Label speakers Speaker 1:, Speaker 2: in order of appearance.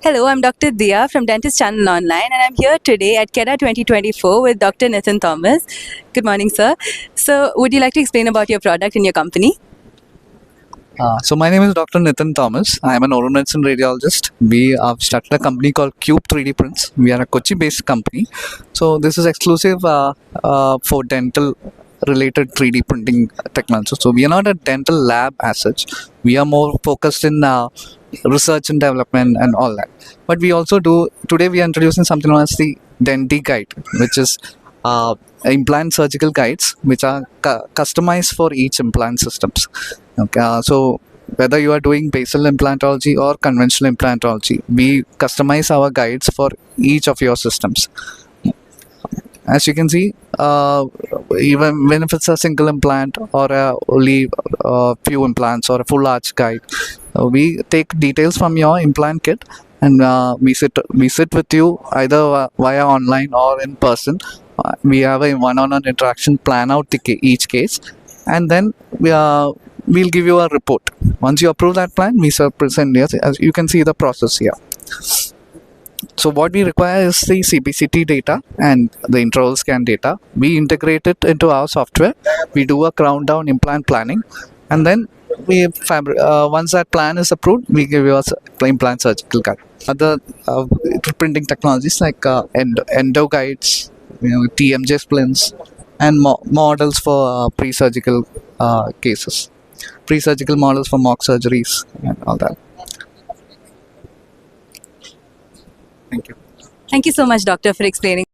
Speaker 1: Hello, I'm Dr. Dia from DentistChannel.Online, and I'm here today at Kedda 2024 with Dr. Nitin Thomas. Good morning, sir. So, would you like to explain about your product and your company?
Speaker 2: So my name is Dr. Nitin Thomas. I am an oral medicine radiologist. We have started a company called Cube 3D Prints. We are a Kochi-based company. So this is exclusive for dental related 3D printing technology. So we are not a dental lab as such. We are more focused in research and development and all that. But we also do, today we are introducing something known as the Denti Guide, which is implant surgical guides which are customized for each implant systems. Okay, so whether you are doing basal implantology or conventional implantology, we customize our guides for each of your systems. As you can see, even when if it's a single implant or only a few implants or a full arch guide, we take details from your implant kit and we sit with you either via online or in person. We have a one-on-one interaction, plan out each case, and then we'll give you a report. Once you approve that plan, we present here. As you can see the process here. So what we require is the CBCT data and the intraoral scan data. We integrate it into our software. We do a crown down implant planning, and then we once that plan is approved, we give you a implant surgical guide. Other printing technologies like endo guides, TMJ splints, and models for pre-surgical cases, pre-surgical models for mock surgeries and all that. Thank you.
Speaker 1: Thank you so much, Doctor, for explaining.